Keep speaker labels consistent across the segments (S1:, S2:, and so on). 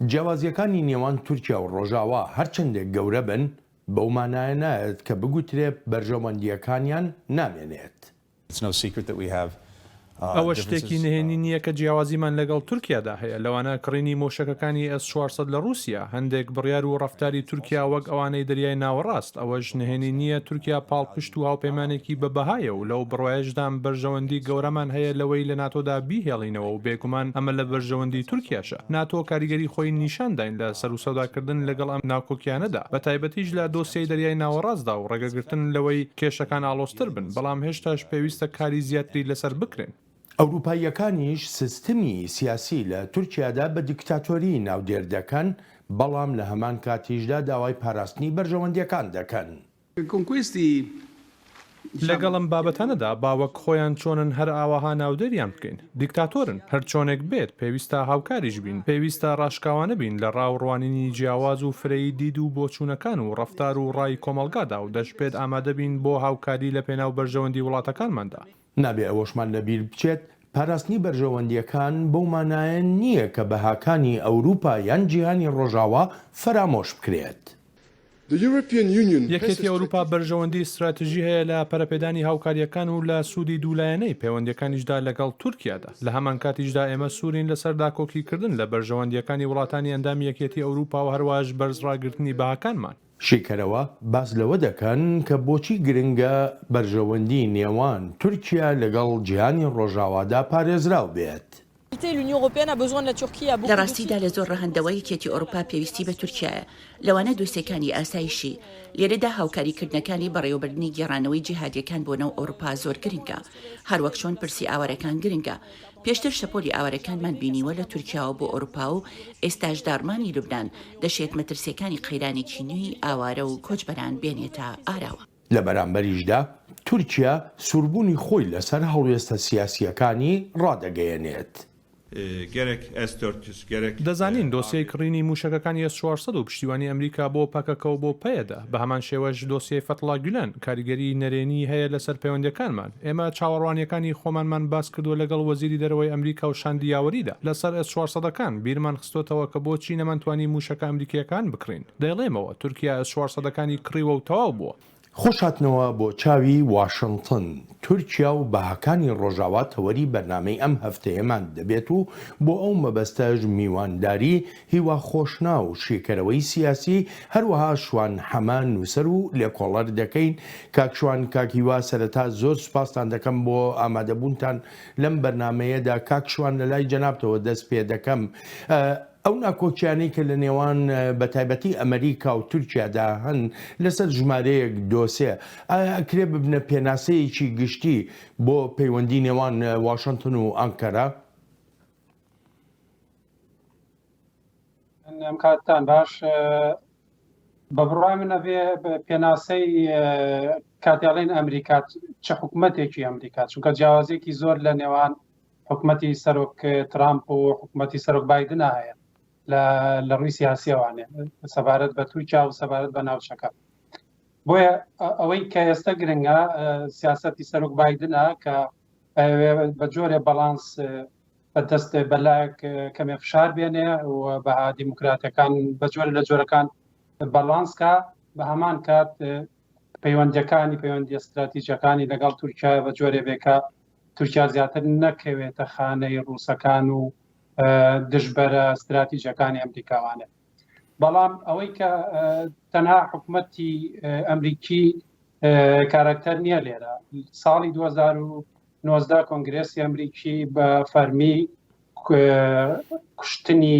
S1: جیاوازیەکانی نێوان تورکیا و ڕۆژئاوا هەرچەندێک گەورە بن بەو مانایە نایەت کە بگوترێ بەرژەوەندییەکانیان نامێنێت.
S2: ئەوە شتێکی نهێنی نییە کە جیاوازیمان لەگەڵ تورکیادا هەیە. لەوانە کڕینی مۆشەکەکانی S-400 لە رووسیا هەندێک بڕیار و ڕەفتاری تورکیا وەک ئەوانەی دەریای ناوەڕاست. ئەوەش نهێنی نییە. تورکیا پاڵپشت و هاوپەیمانێکی بە بەهایە و لەو بڕواایشدام بەرژەوەندی گەورەمان هەیە لەوەی لە ناتۆدا بیهێڵینەوە و بێگومان ئەمە لە بەرژەوەندی تورکیاشە. ناتۆ کاریگەری خۆی نیشانداین لە سەر و سەوداکردن لەگەڵ ئەم ناوکۆکیانەدا، بە تایبەتیش لە دۆسیەی دەریای ناوەڕاستدا و ڕێگەگرتن لەوەی کێشەکان ئاڵۆزتر بن، بەڵام هێشتاش پێویستە کاری زیاتری لەسەر بکرێن.
S1: ئەوروپاییەکانیش سیستەمی سیاسی لە تورکیادا بە دیکتاتۆری ناودێر دەکەن، بەڵام لە هەمان کاتیشدا داوای پاراستنی بەرژەوەندیەکان دەکەن.
S2: لەگەڵم بابەتانەدا باوەک خۆیان چۆنن هەر ئاواها ناودەریان بکەین. دیکتاتۆرن، هەر چۆنێک بێت پێویستە هاوکاریش بین، پێویستە ڕاشکاوانە بین لە ڕاوڕوانینی جیاواز و فرەی دید و بۆچوونەکان و ڕەفتار و ڕای کۆمەڵگادا و دەشبێت ئامادە بین بۆ هاوکاری لە پێناو بەرژەوەندی وڵاتەکانماندا.
S1: نابێ ئەوەشمان لەبیر بچێت پاراستنی بەرژەوەندیەکان بەو مانایە نییە کە بەهاکانی ئەوروپا یان جیهانی ڕۆژئاوا فەرامۆش بکرێت.
S2: یەکێتی ئەوروپا بەرژەوەندی ستراتیژی هەیە لە پەرەپێدانی هاوکاریەکان و لە سوودی دوولایەنەی پەیوەندیەکانیشدا لەگەڵ تورکیادا. لە هەمان کاتیشدا ئێمە سوورین لەسەر داکۆکیکردن لە بەرژەوەندیەکانی وڵاتانی ئەندامی یەکێتی ئەوروپا و هەروەش بەرزڕاگرتنی بەهاکانمان.
S1: شیکەرەوە باس لەوە دەکەن کە بۆچی گرنگە بەرژەوەندی نێوان تورکیا لەگەڵ جیهانی ڕۆژئاوادا پارێزراو بێت.
S3: لە ڕاستیدا لە زۆر ڕەهەندەوەی یەکێتی ئەوروپا پێویستی بە تورکیایە. لەوانە دۆسیەکانی ئاسایشی لێرەدا هاوکاریکردنەکانی بەڕێوەبردننی گێڕانەوەی جیهادیەکان بۆ نەو ئەوروپا زۆر گرنگە، هەروەک چۆن پرسی ئاوارەکان گرنگە. پێشتر شەپۆلی ئاوارەکانمان بینیوە لە تورکیاوە بۆ ئەوروپا و ئێستاش دارمانی لوبنان دەشێت مەترسیەکانی قەیرانێکی نوێی ئاوارە و کۆچبەران بێنێتە ئاراوە.
S1: لە بەرامبەریشدا تورکیا سووربوونی خۆی لەسەر هەڵوێستە سیاسیەکانی ڕادەگەیەنێت.
S2: دەزانین دۆسیەی کڕینی موشەکەکانی S-400 و پشتیوانی ئەمریکا بۆ پەکەکەو بۆ پەیەدا. بە هەمان شێوەش دۆسیەی فەتڵا گولان کاریگەری نەرێنی هەیە لەسەر پەیوەندیەکانمان. ئێمە چاوەڕوانیەکانی خۆمانمان باس کردووە لەگەڵ وەزیری دەرەوەی ئەمریکا و شاندی یاوەریدا لەسەر S-400ەکان. بیرمان خستۆتەوە کە بۆچی نەمانتوانی موشەکە ئەمریکیەکان بکڕین. دەیڵێمەوە تورکیا S-400ەکانی کڕیوە و تەواو بووە.
S1: خۆشهاتنەوە بۆ چاوی واشنگتن. تورکیا و بەهاکانی ڕۆژئاوا تەوەری بەرنامەی ئەم هەفتەیەمان دەبێت و بۆ ئەو مەبەستەش میوانداری هیوا خۆشنا و شێکەرەوەی سیاسی هەروەها شوان هەمان نووسەر و لێکۆڵەر دەکەین. کاکشوان کاکیوا سەرەتا زۆر سوپاسان دەکەم بۆ ئامادەبوونتان لەم بەرنامەیەدا. کاکشوان لە لای جەنابتەوە دەست پێ دەکەم. ئەو ناکۆکیانەی کە لە نێوان بە تایبەتی ئەمریکا و تورکیادا هەن لەسەر ژمارەیەک دۆسێ ئەکرێ ببنە پێناسەیەکی گشتی بۆ پەیوەندی نێوان واشنگتن و ئانکەرە؟
S4: ئەم کاتتان باش بە بڕای منە بێ پێناسەی کاتیاڵین ئەمریکا چه حکوومەتێکی ئەمریکا، چونکە جیاوازێکی زۆر لە نێوان حکوومەتی سەرۆک ترامپ و حکوومەتی سەرۆک بایدنە هەیە لە ڕووی سیاسیەوانێ سەبارەت بە تورکیا و سەبارەت بە ناوچەکە. بۆیە ئەوەی کە ئێستا گرنگە سیاسەتی سەرۆک بایدنە کە بە جۆرێ بەڵانس بەدەست بەلایەک کەمێ فشار بێنێ و بەها دیموکراتەکان بە جۆرە لە جۆرەکان بەڵانسکە. بە هەمان کات پەیوەندی استراتیژیەکانی لەگەڵ تورکیا بە جۆرێ بێکە تورکیا زیاتر نەکەوێتە خانەی ڕووسەکان و دژبەرە استراتیژیەکانی ئەمریکاوانە. بەڵام ئەوەی کە تەنها حکوومەتی ئەمریکی کارکتەر نییە لێرە. ساڵی 2019 کۆنگرێسی ئەمریکی بە فەرمی کوشتنی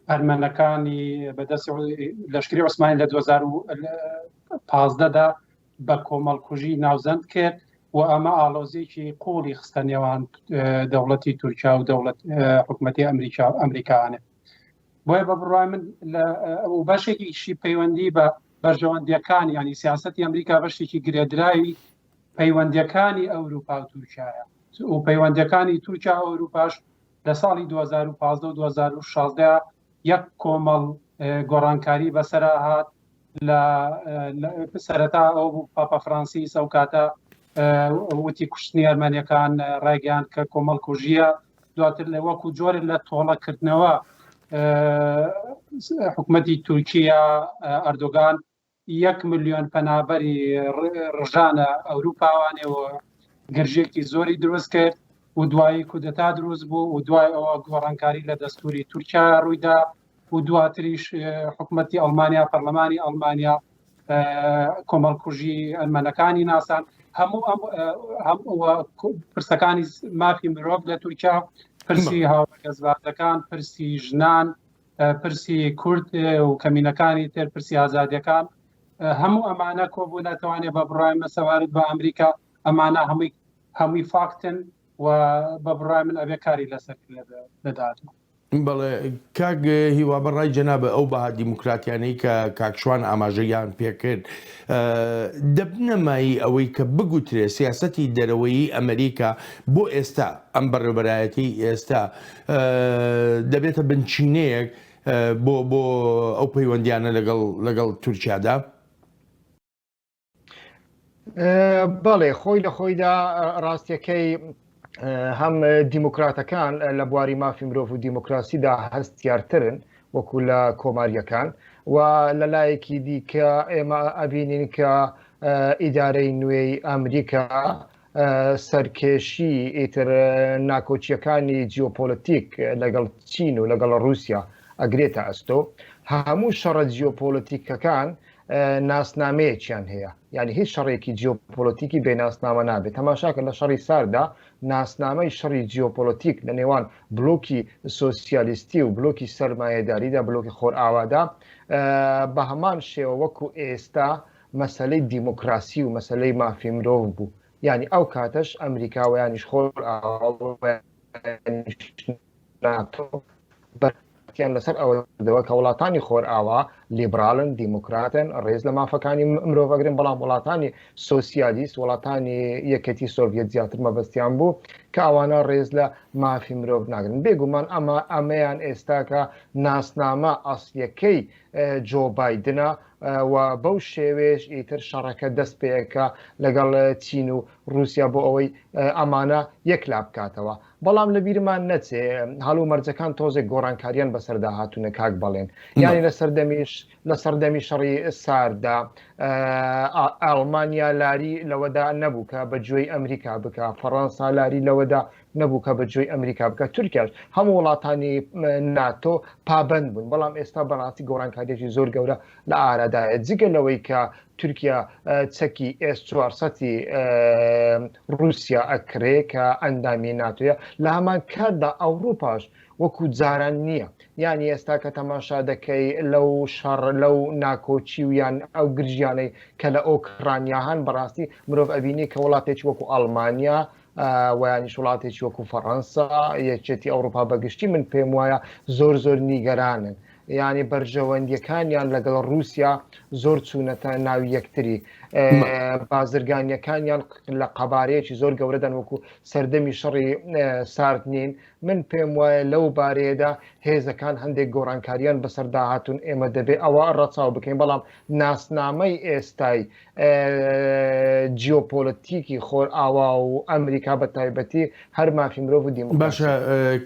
S4: ئەرمەنەکانی بەدەستی لەشکری عوسمانی لە 2015دا بە کۆمەڵکوژی ناوزەند کرد و ئەمە ئاڵۆزێکی قوڵی خستە نێوان دەوڵەتی تورکیا و دەوڵەت حکوومەتی ئەمریکاوانە. بۆیە بە بڕای من بەشێکیشی پەیوەندی بە بەرژەوەندیەکانی ینی سیاسەتی ئەمریکا بەشێکی گرێدراوی پەیوەندیەکانی ئەوروپا و تورکیایە و پەیوەندیەکانی تورکیا و ئەوروپاش لە ساڵی 2015 و 2016 یەک کۆمەڵ گۆڕانکاری بەسەرا هات لە سەرەتا ئەو پاپا فرانسیس ئەو کاتە وتی کوشتنی ئەرمەنیەکان ڕایگەیاند کە کۆمەڵکوژیە، دواتر لە وەکو جۆرە لە تۆڵەکردنەوە حکومەتی تورکیا ئەردۆگان 1 ملیۆن پەنابەری ڕژانە ئەوروپاوانێەوە گەرژێکی زۆری دروست کرد و دوایی کودەتا دروست بوو و دوای ئەوە گۆڕانکاری لە دەستوری تورکیا ڕوویدا و دواتریش حکومەتی ئەڵمانیا پەرلەمانی ئەڵمانیا کۆمەڵکوژی ئەلمانەکانی ناسان هەموو پرسەکانی مافی مرۆڤ لە تورکیا پرسی هاوڕێگەزباردەکان پرسی ژنان پرسی کورد و کەمینەکانی تر پرسی ئازادیەکان هەموو ئەمانە کۆبوو ناتوانێت بە بڕای مەسەوارد بە ئەمریکا ئەمانە هەمووی فاکتن و بە بڕای من ئەبێ کاری لەسەر لەدات.
S1: بەڵێ کاک هیوا بەڕای جەنابە ئەو بەها دیموکراتیانەی کە کاکشوان ئاماژەیان پێکرد دەبنەمایی ئەوەی کە بگوترێ سیاسەتی دەرەوەیی ئەمریکا بۆ ئێستا ئەم بەڕێوەبەرایەتی ئێستا دەبێتە بنچینەیەک بۆ ئەو پەیوەندیانە لەگەڵ تورکیادا؟
S5: بەڵێ خۆی لە خۆیدا ڕاستیەکەی هەم دیموکراتەکان لە بواری مافی مرۆڤ و دیموکراسیدا هەستیارترن وەکو لە کۆماریەکان و لە لایەکی دیکە ئێمە ئەبینین کە ئیدارەی نوێی ئەمریکا سەرکێشی ئیتر ناکۆچیەکانی جیۆپۆلەتیک لەگەڵ چین و لەگەڵ رووسیا ئەگرێتە ئەستۆ هەموو شەڕە جیۆپۆلەتیکەکان ناسنامەیەکیان هەیە یعنی هیچ شەڕێکی جیۆپۆلەتیکی بێناسنامە نابێت تەماشاکە لە شەڕی ساردا ناسنامەی شەڕی جیۆپۆلەتیک لە نێوان بلۆکی سۆسیالیستی و بلۆکی سەرمایەداریدا بلۆکی خۆرئاوادا بە هەمان شێوە وەکو ئێستا مەسەلەی دیموکراسی و مەسەلەی مافی مرۆڤ بوو یعنی ئەو کاتەش ئەمریکاوەیانیش خۆرئاوایان لەسەر ئەوەدەوە کە وڵاتانی خۆرئاوا لیبرالن دیموکراتن ڕێز لە مافەکانی مرۆڤەگرن بەڵام وڵاتانی سۆسیالیست وڵاتانی یەکەتی سۆڤیەت زیاتر مەبەستیان بوو کە ئەوانە ڕێز لە مافی مرۆڤ ناگرن بێگومان ئەمەیان ئێستاکە ناسنامە ئەسڵیەکەی جۆ بایدنە و بەو شێوێش ئیتر شەڕەکە دەست پێەکە لەگەڵ چین و رووسیا بۆ ئەوەی ئەمانە یەکلا بکاتەوە بەڵام لە بیرمان نەچێ هەڵوو مەرجەکان تۆزێک گۆڕانکاریان بەسەردا هاتوونە کاک بەڵێن یانی لە سەردەمی شەڕی ساردا ئەڵمانیا لاری لەوەدا نەبوو کە بەگوێی ئەمریکا بکە فەڕەنسا لاری لەوەدا نەبوو کە بەگوێی ئەمریکا بکە تورکیاش هەموو وڵاتانی ناتۆ پابند بوون بەڵام ئێستا بەڕاستی گۆڕانکاریێکی زۆر گەورە لە ئارادایە جگە لەوەی کە تورکیا چەکی S400 رووسیا ئەکرێ کە ئەندامی ناتۆیە لە هەمان کاتدا ئەوروپاش وەکو جاران نییە یانی ئێستا کە تەماشا دەکەی لەو شەڕ لەو ناکۆچی و یان ئەو گرژیانەی کە لە ئۆکرانیاهان بەڕاستی مرۆڤ ئەبینی کە وڵاتێکی وەکو ئەڵمانیا ویانیش وڵاتێکی وەکو فەڕەنسا یەکێتی ئەوروپا بەگشتی من پێم وایە زۆر نیگەرانن یعنی بەرژەوەندیەکانیان لەگەڵ رووسیا زۆر چوونەتە ناوی یەکتری بازرگانیەکانیان لە قەبارەیەکی زۆر گەورەدان وەکو سەردەمی شەڕی سارد نین من پێم وایە لەو بارەیەدا هێزەکان هەندێک گۆڕانکاریان بەسەردا هاتوون ئێمە دەبێت ئەوە ڕەچاو بکەین بەڵام ناسنامەی ئێستای جیۆپۆلەتیکی خۆرئاوا و ئەمریکا بە تایبەتی هەر مافی مرۆڤ و دیموکراسی
S1: باشە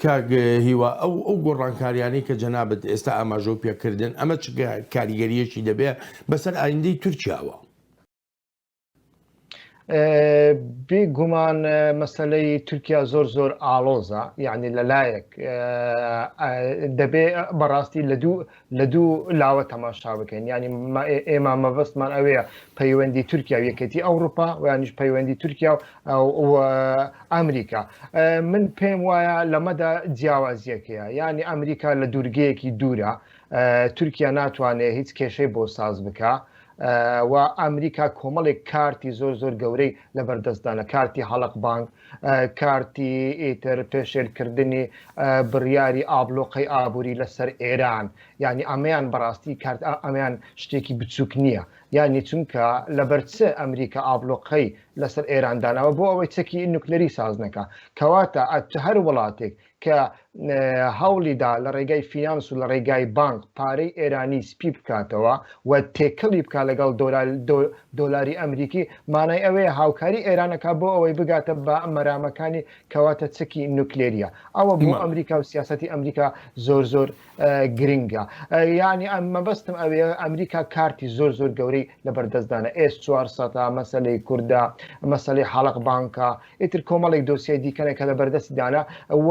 S1: کاک هیوا ئەو گۆڕانکاریانەی کە جەنابەت ئێستا ئاماژە و پێکردن ئەمە چ کاریگەریەکی دەبێت بەسەر ئایندەی تورکیاوە
S5: بێگومان مەسەلەی تورکیا زۆر ئاڵۆزە یعنی لەلایەک دەبێ بەڕاستی لە دوو لاوە تەماشا بکەین ینی ئێمە مەبەستمان ئەوەیە پەیوەندی تورکیا و یەکەتی ئەوروپا و یانیش پەیوەندی تورکیا و ئەمریکا من پێم وایە لەمەدا جیاوازیەکەیە ینی ئەمریکا لە دوورگەیەکی دوورە تورکیا ناتوانێت هیچ کێشەی بۆ ساز بکە و ئەمریکا کۆمەڵێک کارتی زۆر گەورەی لە بەردەستدانە کارتی هەڵق بانک کارتی ئیتر پێشێلکردنی بڕیاری ئابلۆقەی ئابووری لەسەر ئێران یعنی ئەمەیان بەڕاستی کارت ئەمەیان شتێکی بچووک نییە یعنی چونکە لەبەرچە ئەمریکا ئابلۆقەی لەسەر ئێراندانەوە بۆ ئەوەی چەکی نوکلەری ساز نەکە کەواتە هەر وڵاتێک کە هەوڵیدا لە ڕێگای فینانس و لە ڕێگای بانک پارەی ئێرانی سپی بکاتەوە و تێکەڵی بکە لەگەڵ دۆلاری ئەمریکی مانای ئەوەیە هاوکاری ئێرانەکە بۆ ئەوەی بگاتە بە مەرامەکانی کەواتە چکی نوکلێریە ئەوە بۆ ئەمریکا و سیاسەتی ئەمریکا زۆر گرنگە یعنی مەبەستم ئەوەیە ئەمریکا کارتی زۆر گەورەی لەبەردەستدانە S400 مەسەلەی کووردا مەسەلەی حەڵق بانکە ئیتر کۆمەڵێک دۆسیای دیکەنە کە لەبەردەستدانە و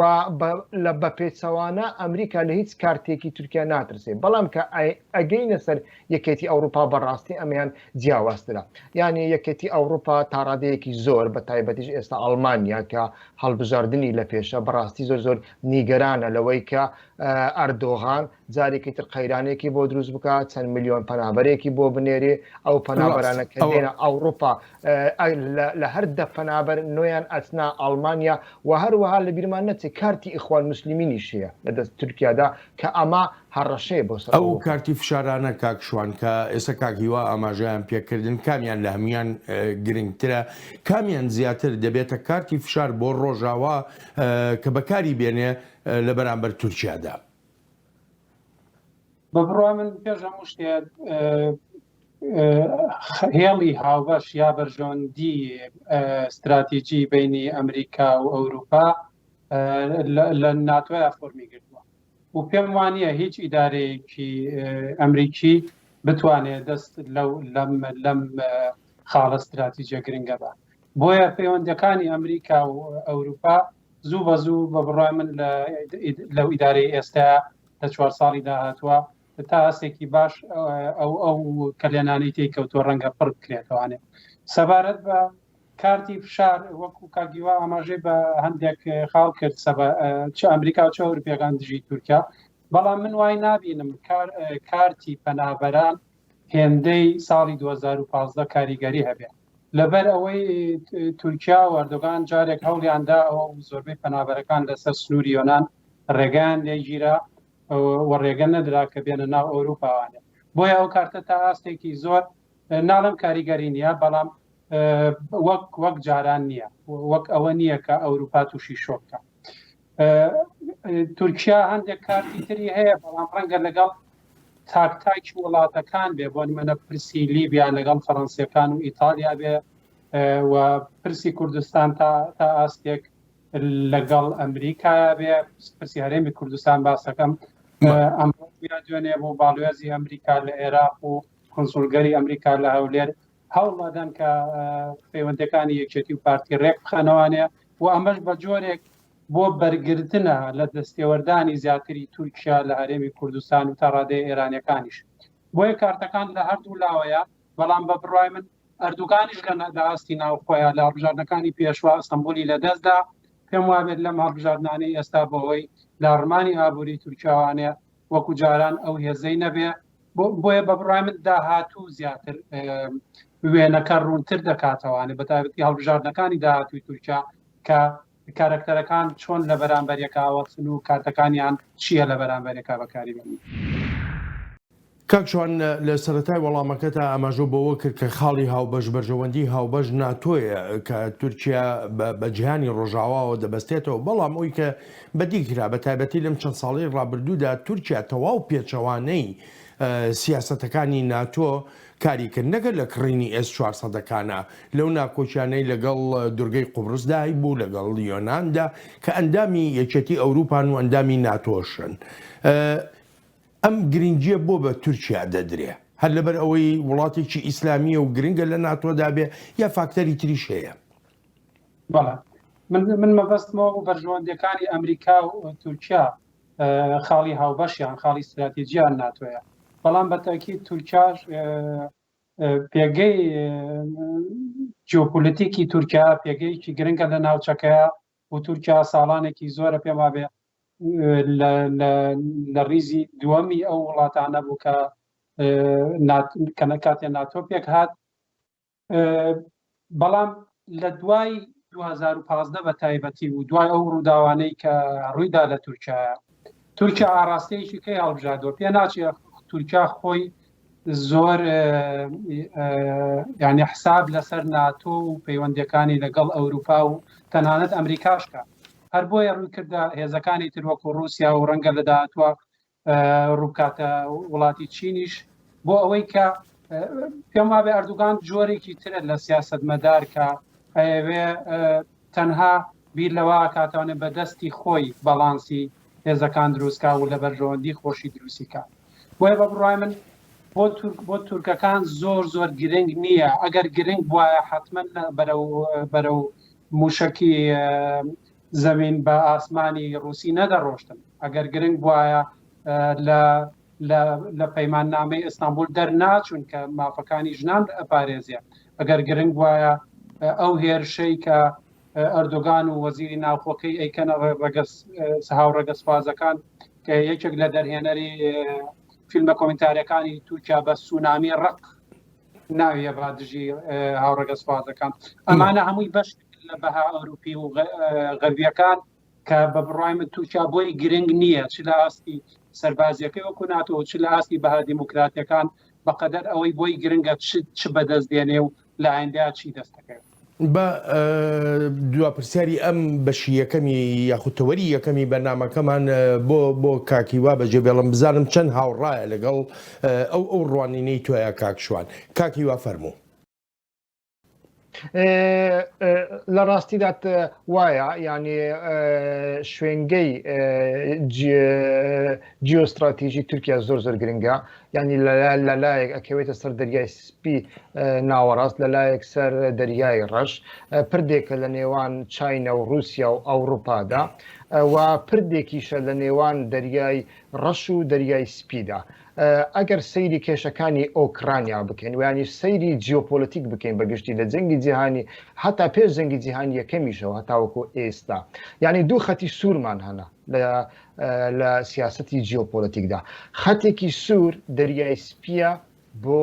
S5: لە بەپێچەوانە ئەمریکا لە هیچ کارتێکی تورکیا ناترسێ بەڵام کە ئەگەینە سەر یەکێتی ئەوروپا بەڕاستی ئەمەیان جیاوازترە یعنی یەکێتی ئەوروپا تا ڕادەیەکی زۆر بە تایبەتیش ئێستا ئەڵمانیا کە هەڵبژاردننی لە پێشە بەڕاستی زۆر نیگەرانە لەوەی کە ئەردۆغان جارێکی تر قەیرانێکی بۆ دروست بکات چەند میلیۆن پەنابەرێکی بۆ بنێرێ ئەو پەنابەرانە کە دێنە ئەوروپا لە هەر دە پەنابەر نوێیان ئەچنا ئەڵمانیا و هەروەها لە بیرمان نەچێت کارتی ئیخوان مسلمینیش هەیە لە دەست تورکیادا کە ئەمە هەڕەشەیە بۆ سەر
S1: ئەو کارتی فشارانە کاکشوان کە ئێستا کاکیوە ئاماژەیان پێکردن کامیان لە هەمویان گرنگترە کامیان زیاتر دەبێتە کارتی فشار بۆ ڕۆژئاوا کە بەکاری بێنێ لە بەرامبەر تورکیادا
S4: بە بڕوا من پێش هەموو شتێک هێڵی هاوبەش یا بەرژەوەندی ستراتیژی بینی ئەمریکا و ئەوروپا لە ناتۆیە فۆرمی گرتووە و پێم وانییە هیچ ئیدارەیەکی ئەمریکی بتوانێت دەست لەم خاڵە ستراتیژیە گرنگە بە بۆیە پەیوەندیەکانی ئەمریکا و ئەوروپا زوو بە زوو بە بڕای من لەو ئیدارەی ئێستا لە 4 ساڵی داهاتووە تا ئەستێکی باش ئەو کەلێنانەی تێکەوتووە ڕەنگە پڕ بکرێتەوەانێ سەبارەت بە کارتی فشار وەکو کاگیوا ئاماژەی بە هەندێک خاڵ کرد چه ئەمریکا و چه ئەوروپیەکان دژی تورکیا بەڵام من وای نابینم کارتی پەنابەران هێندەی ساڵی 2015 کاریگەری هەبێت لەبەر ئەوەی تورکیا و ئەردۆغان جارێک هەوڵیاندا ئەوە زۆربەی پەنابەرەکان لەسەر سنووری یۆنان ڕێگەیان لێگیرا و ڕێگە نەدرا کە بێنە ناو ئەوروپاوانێ بۆیە ئەو کارتە تا ئاستێکی زۆر ناڵم کاریگەری نییە بەڵام وەک جاران نییە وەک ئەوە نییە کە ئەوروپا تووشی شۆکە تورکیا هەندێک کارتی تری هەیە بەڵام ڕەنگە لەگەڵ تاکتاکی وڵاتەکان بێ بۆ نمونە پرسی لیبیا لەگەڵ فەڕەنسیەکان و ئیتالیا بێ و پرسی کوردستان تا ئاستێک لەگەڵ ئەمریکا بێ پرسی هەرێمی کوردستان باسەکەم ئەمڕۆ دوێنێ بۆ باڵوێزی ئەمریکا لە عێراق و کۆنسولگەری ئەمریکا لە هەولێر هەوڵدان کە پەیوەندەکانی یەکێتی و پارتی ڕێک بخەنەوانێ و ئەمەش بە جۆرێک بۆ بەرگرتنە لە دەستێوەردانی زیاتری تورکیا لە هەرێمی کوردستان و تا ڕادەی ئێرانیەکانیش بۆیە کارتەکان لە هەردوو لاوەیە بەڵام بە بڕای من ئەردوگانیش لە ئاستی ناوخۆیە لە هەڵبژاردنەکانی پێشوا ئەستەمبولی لەدەستدا پێم وابێت لەم هەڵبژاردنانەی ئێستا بەوەی لە ئەڕمانی ئابووری تورکیاوانێ وەکو جاران ئەو هێزەی نەبێ بۆیە بە بڕای من داهاتوو زیاتر وێنەکە ڕوونتر دەکاتەوانێ بە تایبەتی هەڵبژاردنەکانی داهاتووی تورکیا کە کارکتەرەکان چۆن لە بەرامبەرێکا وەچن و کارتەکانیان چییە لە بەرامبەرێکا بەکاری بێنن
S1: کاکشوان لە سەرەتای وەڵامەکەتە ئاماژە بەوە کرد کە خاڵی هاوبەش بەرژەوەندی هاوبەش ناتۆیە کە تورکیا بە جیهانی ڕۆژئاواوە دەبەستێتەوە بەڵام ئەوی کە بەدیکرا بە تایبەتی لەم چەند ساڵی ڕابردوودا تورکیا تەواو پێچەوانەی سیاسەتەکانی ناتۆ کاریکرد نەگەر لە کڕینی S400ەکانە لەو ناکۆچیانەی لەگەڵ دورگەی قوبرسدای بوو لەگەڵ یۆناندا کە ئەندامی یەکێتی ئەوروپان و ئەندامی ناتۆشن ئەم گرنگیە بۆ بە تورکیا دەدرێ هەر لەبەر ئەوەی وڵاتێکی ئیسلامیە و گرنگە لە ناتۆدا بێ یا فاکتەری تریش هەیە
S4: بەڵێ من مەبەستمەوە و بەرژەوەندیەکانی ئەمریکا و تورکیا خاڵی هاوبەشیان خاڵی استراتیژیان ناتۆیە بەڵام بەتاکید تورکیاش پێگەی جیۆپۆلیتیکی تورکیا پێگەیەکی گرنگە لە ناوچەکەیە و تورکیا ساڵانێکی زۆرە پێم وابێ لە ڕیزی دووەمی ئەو وڵاتانە بوو کە کاتێ ناتۆ پێک هات بەڵام لە دوای 2015 بە تایبەتی و دوای ئەو ڕووداوانەی کە ڕوویدا لە تورکیا ئاراستەیەکی کەی هەڵبژاردەوە پێ ناچێت تورکیا خۆی زۆر یعنی حساب لەسەر ناتۆ و پەیوەندیەکانی لەگەڵ ئەوروپا و تەنانەت ئەمریکاشکە هەر بۆیە ڕووی کردە هێزەکانی تر وەکو رووسیا و ڕەنگە لە داهاتوە ڕووکاتە وڵاتی چینیش بۆ ئەوەی کە پێم وابێ ئەردوغان جۆرێکی ترە لە سیاسەتمەدار کە ئەوێ تەنها بیر لەوە کاتوانێت بە دەستی خۆی بەڵانسی هێزەکان دروستکە و لە بەرژەوەندی خۆشی دروستیکە. بۆیە بە بڕای من بۆ تورکەکان زۆر گرنگ نییە. ئەگەر گرنگ وایە حتمما بەرەو موشکی زەمین بە ئاسمانی رووسی نەدەڕۆشتن. ئەگەر گرنگ وایە لە پەیماننامەی ئیستانبول دەرناچون کە مافەکانی ژنان ئەپارێزیە. ئەگەر گرنگ وایە ئەو هێرشەی کە ئەردوغان و وەزیری ناوخۆکەی ئەیکەنە هاوڕێگە سوپازەکان کە یەکێک لە دەرهێنەری فیلمە کۆمنتاریەکانی تورکیا بە سونامی ڕق ناویە با دژی هاوڕێگە سوپازەکان. ئەمانە هەمووی بەش لە بەها ئەوروپی و غەربیەکان کە بە بڕای من تورکیا بۆی گرنگ نییە، چ لە ئاستی سەربازیەکەی وەکو ناتۆ چ لە ئاستی بەها دیموکراتیەکان بەقەدەر ئەوەی بۆی گرنگە چ بەدەست دێنێ و لە ئایندەیە چی دەستەکەێت.
S1: بە دواپرسیاری ئەم بەشی یەکەمی یاخودتەوەری یەکەمی بەرنامەکەمان بۆ کاکیوا بەجێ بێڵم بزانم چەند هاوڕایە لەگەڵ ئەو ڕوانینەی توایە کاکشوان. کاکیوا فەرموو.
S5: لە ڕاستیدا وایە ینی شوێنگەی جیۆستراتیژی تورکیا زۆر گرنگە، ینی لەلایەک ئەکەوێتە سەر دەریای سپی ناوەڕاست، لەلایەک سەر دەریای ڕەش، پردێکە لە نێوان چاینە و رووسیا و ئەوروپادا و پردێکیشە لە نێوان دەریای ڕەش و دەریای سپیدا. ئەگەر سەیری کێشەکانی ئۆکرانیا بکەین ویانی سەیری جیۆپۆلیتیک بکەین بەگشتی لە جەنگی جیهانی هەتا پێش جەنگی جیهانی یەکەمیشەوە هەتاوەکو ئێستا، یعنی دوو خەتی سوورمان هەنا لە سیاسەتی جیۆپۆلیتیکدا. خەتێکی سوور دەریای سپیە بۆ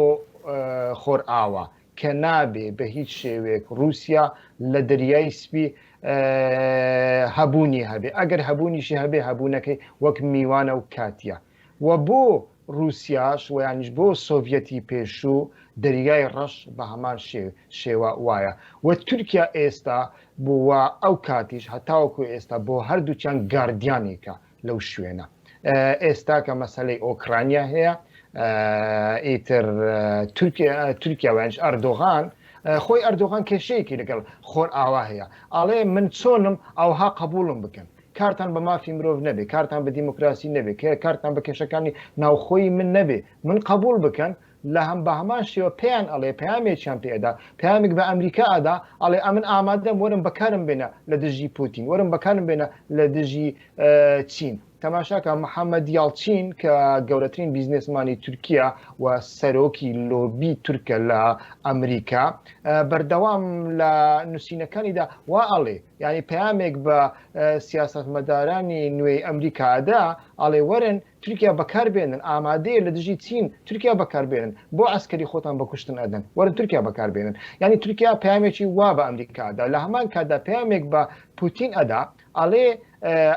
S5: خۆرئاوا کە نابێ بە هیچ شێوەیەک رووسیا لە دەریای سپی هەبوونی هەبێ. ئەگەر هەبوونیشی هەبێ هەبوونەکەی وەک میوانە و کاتیە. و بۆ رووسیاش ویانیش بۆ سۆڤەتی پێشوو دەریای ڕەش بە هەمان شێوە وایە. و تورکیا ئێستا بووە ئەو کاتیش هەتاوەکو ئێستا بۆ هەردووچیان گاردیانێکە لەو شوێنە. ئێستا کە مەسەلەی ئۆکرانیا هەیە، ئیتر تورکیا ویانیش ئەردۆغان خۆی ئەردۆغان کێشەیەکی لەگەڵ خۆرئاوا هەیە. ئاڵێ من چۆنم ئەوها قبوڵم بکەن، کارتان بە مافی مرۆڤ نەبێ، کارتان بە دیموکراسی نەبێ، کارتان بە کێشەکانی ناوخۆی من نەبێ، من قبول بکەن لە بە هەمان شێوە پێیان ئەڵێ پەیامێکیان پێدا، پەیامێک بە ئەمریکا ئەدا، ئەڵێ ئەمن ئامادەم وەرم بەکارم بێنە لە دژی پوتین، وەرم بەکارم بێنە لە دژی چین. تەماشاکە محەممەد یاڵچین کە گەورەترین بیزنسمانی تورکیا و سەرۆکی لۆبی تورکە لە ئەمریکا بەردەوام لە نووسینەکانیدا وا ئەڵێ، ینی پەیامێک بە سیاسەتمەدارانی نوێی ئەمریکادا ئەڵێ وەرن تورکیا بەکاربێنن، ئامادەیە لە دژی چین تورکیا بەکاربێنن، بۆ ئەسکەری خۆتان بەکوشتن ئەدەن، وەرن تورکیا بەکاربێنن. ینی تورکیا پەیامێکی وا بە ئەمریکادا، لە هەمان کاتدا پەیامێک بە پوتین ئەدا، ئەڵێ